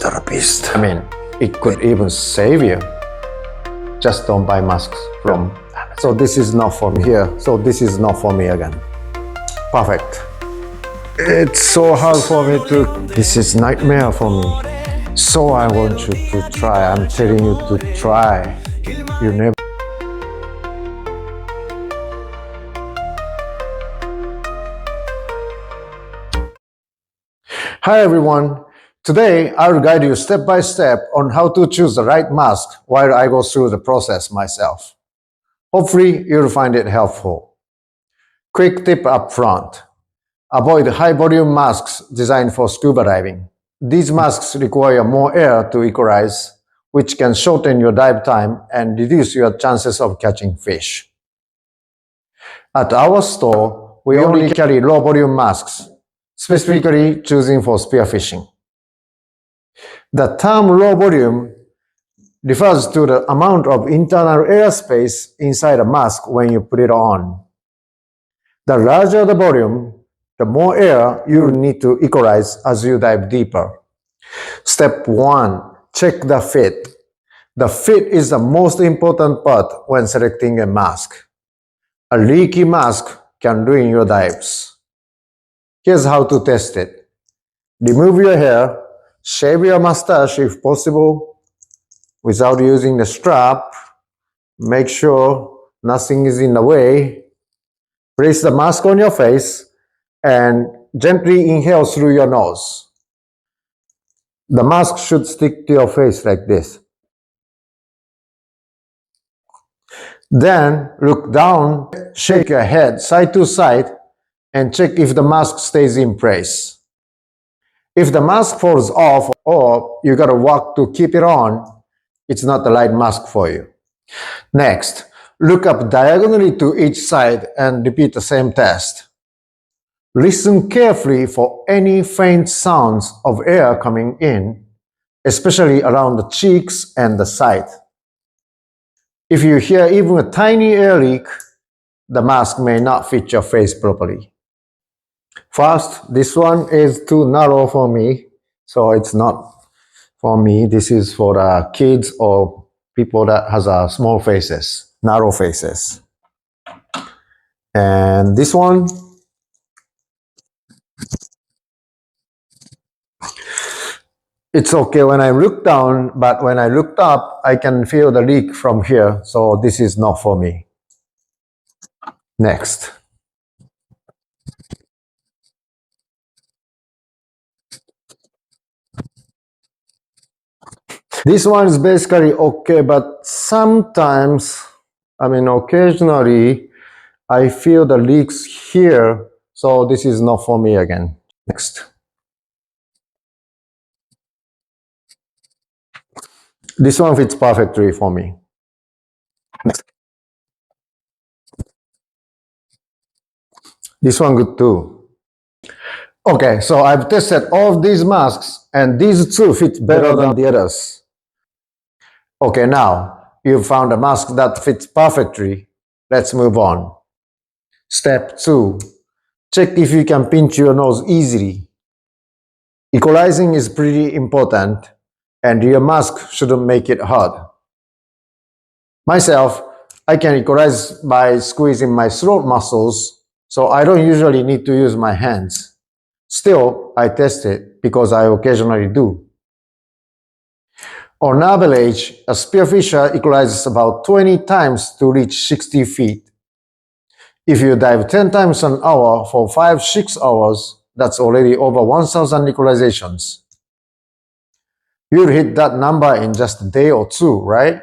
therapist. I mean, it could even save you. Just don't buy masks from. So this is not for me here. So this is not for me again. Perfect. It's so hard for me to. This is nightmare for me. So I want you to try. I'm telling you to try. You never. Hi everyone. Today I'll guide you step by step on how to choose the right mask while I go through the process myself. Hopefully you'll find it helpful. Quick tip up front. Avoid high volume masks designed for scuba diving. These masks require more air to equalize, which can shorten your dive time and reduce your chances of catching fish. At our store, we only carry low volume masks, specifically choosing for spearfishing. The term low volume refers to the amount of internal airspace inside a mask when you put it on. The larger the volume, the more air you will need to equalize as you dive deeper. Step 1. Check the fit. The fit is the most important part when selecting a mask. A leaky mask can ruin your dives. Here's how to test it. Remove your hair, shave your mustache if possible, without using the strap. Make sure nothing is in the way. Place the mask on your face and gently inhale through your nose. The mask should stick to your face like this. Then look down, shake your head side to side, and check if the mask stays in place. If the mask falls off or you gotta work to keep it on, it's not the right mask for you. Next, look up diagonally to each side and repeat the same test. Listen carefully for any faint sounds of air coming in, especially around the cheeks and the side. If you hear even a tiny air leak, the mask may not fit your face properly. First, this one is too narrow for me, so it's not for me. This is for the kids or people that has small faces, narrow faces. And this one, it's okay when I look down, but when I looked up, I can feel the leak from here, so this is not for me. Next. This one is basically okay, but sometimes, occasionally, I feel the leaks here, so this is not for me again. Next. This one fits perfectly for me. Next. This one good too. Okay, so I've tested all of these masks and these two fit better than the others. Okay, now you've found a mask that fits perfectly. Let's move on. Step 2. Check if you can pinch your nose easily. Equalizing is pretty important, and your mask shouldn't make it hard. Myself, I can equalize by squeezing my throat muscles, so I don't usually need to use my hands. Still, I test it because I occasionally do. On average, a spearfisher equalizes about 20 times to reach 60 feet. If you dive 10 times an hour for 5-6 hours, that's already over 1,000 equalizations. You'll hit that number in just a day or two, right?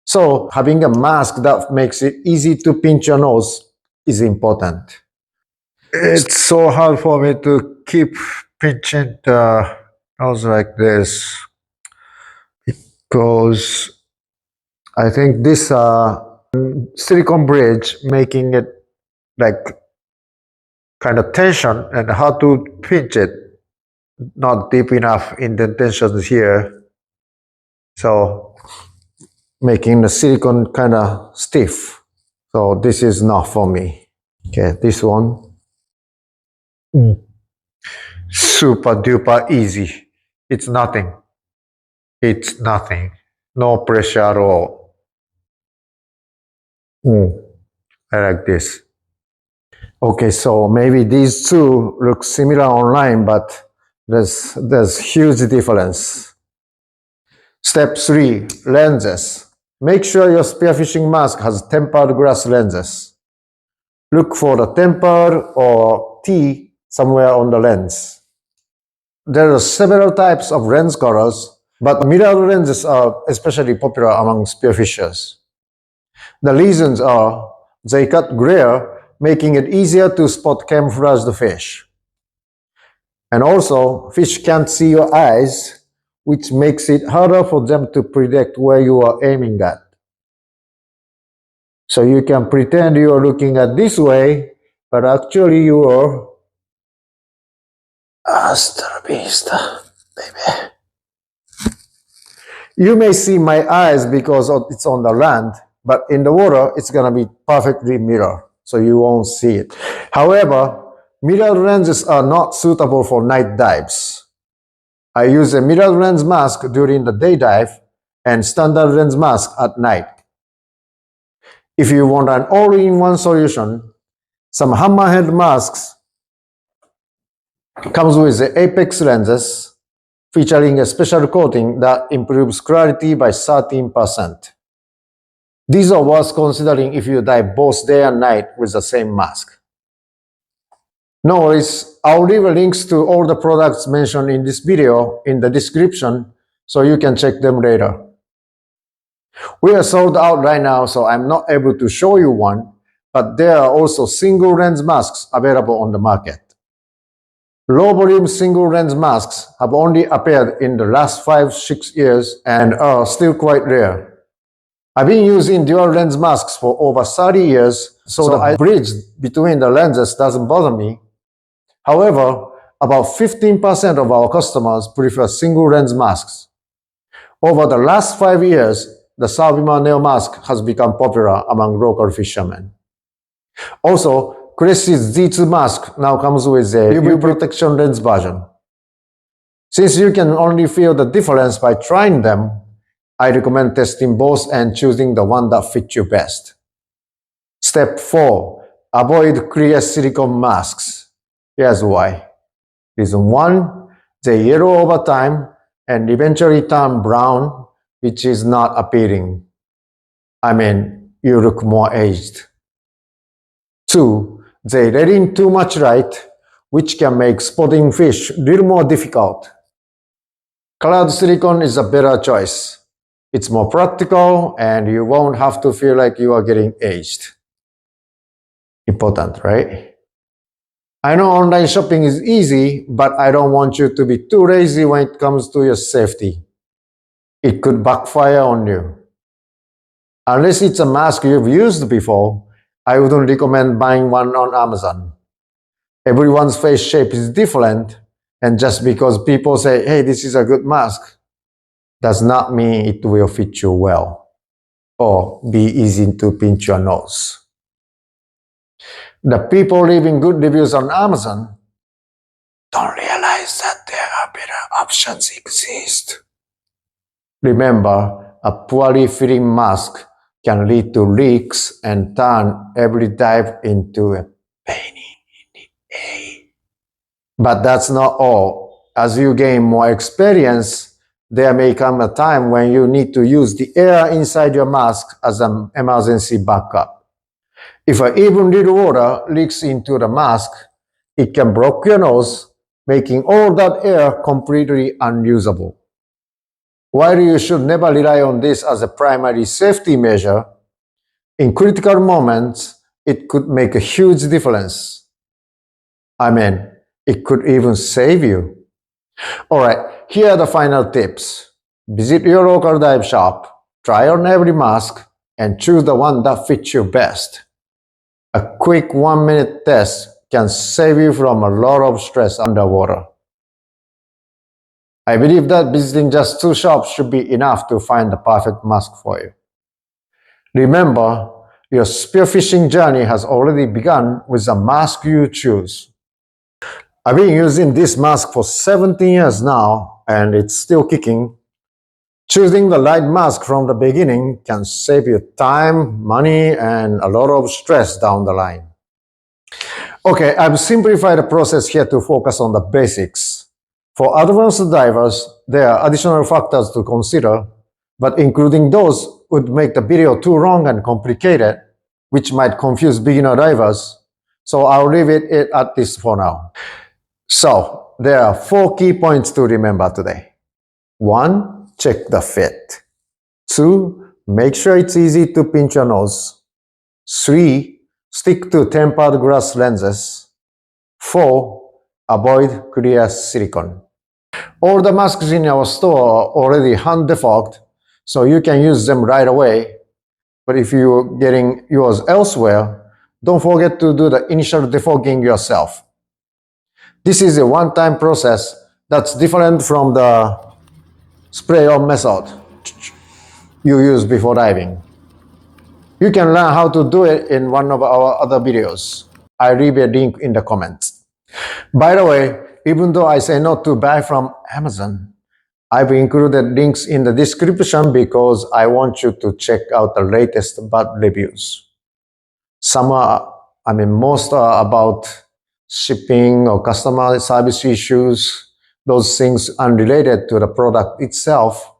So having a mask that makes it easy to pinch your nose is important. It's so hard for me to keep pinching the nose like this because I think this silicone bridge making it like kind of tension and how to pinch it, not deep enough indentations here, so making the silicone kind of stiff. So this is not for me. Okay, this one, super duper easy. It's nothing. It's nothing. No pressure at all. I like this. Okay, so maybe these two look similar online, but there's huge difference. Step 3, lenses. Make sure your spearfishing mask has tempered glass lenses. Look for the tempered or T somewhere on the lens. There are several types of lens colors, but mirror lenses are especially popular among spearfishers. The reasons are they cut glare, making it easier to spot camouflaged fish. And also, fish can't see your eyes, which makes it harder for them to predict where you are aiming at. So you can pretend you are looking at this way, but actually you are hasta la vista, baby. You may see my eyes because it's on the land, but in the water, it's gonna be perfectly mirror, so you won't see it. However, mirror lenses are not suitable for night dives. I use a mirror lens mask during the day dive and standard lens mask at night. If you want an all-in-one solution, some hammerhead masks comes with the Apex lenses, featuring a special coating that improves clarity by 13%. These are worth considering if you dive both day and night with the same mask. No worries, I'll leave links to all the products mentioned in this video in the description so you can check them later. We are sold out right now, so I'm not able to show you one, but there are also single lens masks available on the market. Low volume single lens masks have only appeared in the last 5-6 years and are still quite rare. I've been using dual lens masks for over 30 years, so the bridge between the lenses doesn't bother me. However, about 15% of our customers prefer single lens masks. Over the last 5 years, the Savima Neo mask has become popular among local fishermen. Also, Cressy's Z2 mask now comes with a UV protection lens version. Since you can only feel the difference by trying them, I recommend testing both and choosing the one that fits you best. Step 4. Avoid clear silicone masks. Here's why. Reason 1. They yellow over time and eventually turn brown, which is not appealing. I mean, you look more aged. 2. They let in too much light, which can make spotting fish a little more difficult. Colored silicone is a better choice. It's more practical and you won't have to feel like you are getting aged. Important, right? I know online shopping is easy, but I don't want you to be too lazy when it comes to your safety. It could backfire on you. Unless it's a mask you've used before, I wouldn't recommend buying one on Amazon. Everyone's face shape is different, and just because people say, hey, this is a good mask, does not mean it will fit you well or be easy to pinch your nose. The people leaving good reviews on Amazon don't realize that there are better options exist. Remember, a poorly fitting mask can lead to leaks and turn every dive into a pain in the ass. But that's not all. As you gain more experience, there may come a time when you need to use the air inside your mask as an emergency backup. If an even little water leaks into the mask, it can block your nose, making all that air completely unusable. While you should never rely on this as a primary safety measure, in critical moments, it could make a huge difference. I mean, it could even save you. Alright, here are the final tips. Visit your local dive shop, try on every mask, and choose the one that fits you best. A quick 1-minute test can save you from a lot of stress underwater. I believe that visiting just 2 shops should be enough to find the perfect mask for you. Remember, your spearfishing journey has already begun with the mask you choose. I've been using this mask for 17 years now, and it's still kicking, choosing the right mask from the beginning can save you time, money, and a lot of stress down the line. Okay, I've simplified the process here to focus on the basics. For advanced divers, there are additional factors to consider, but including those would make the video too long and complicated, which might confuse beginner divers. So I'll leave it at this for now. So there are 4 key points to remember today. 1, check the fit. 2, make sure it's easy to pinch your nose. 3, stick to tempered glass lenses. 4, avoid clear silicone. All the masks in our store are already hand defogged, so you can use them right away. But if you're getting yours elsewhere, don't forget to do the initial defogging yourself. This is a one-time process that's different from the spray-on method you use before diving. You can learn how to do it in one of our other videos. I leave a link in the comments. By the way, even though I say not to buy from Amazon, I've included links in the description because I want you to check out the latest bad reviews. Most are about shipping or customer service issues, those things unrelated to the product itself,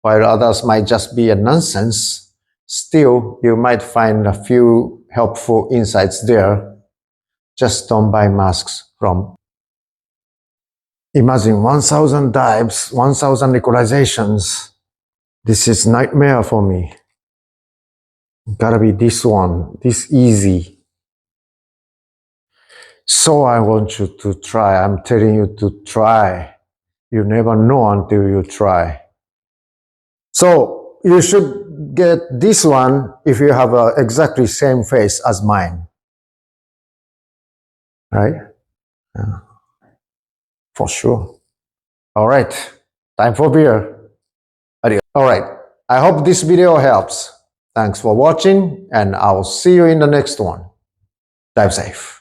while others might just be a nonsense. Still, you might find a few helpful insights there. Just don't buy masks from. Imagine 1,000 dives, 1,000 equalizations. This is nightmare for me. Gotta be this one, this easy. So I want you to try. I'm telling you to try. You never know until you try. So you should get this one if you have exactly same face as mine. Right? Yeah. For sure. All right. Time for beer. Adios. All right. I hope this video helps. Thanks for watching, and I'll see you in the next one. Dive safe.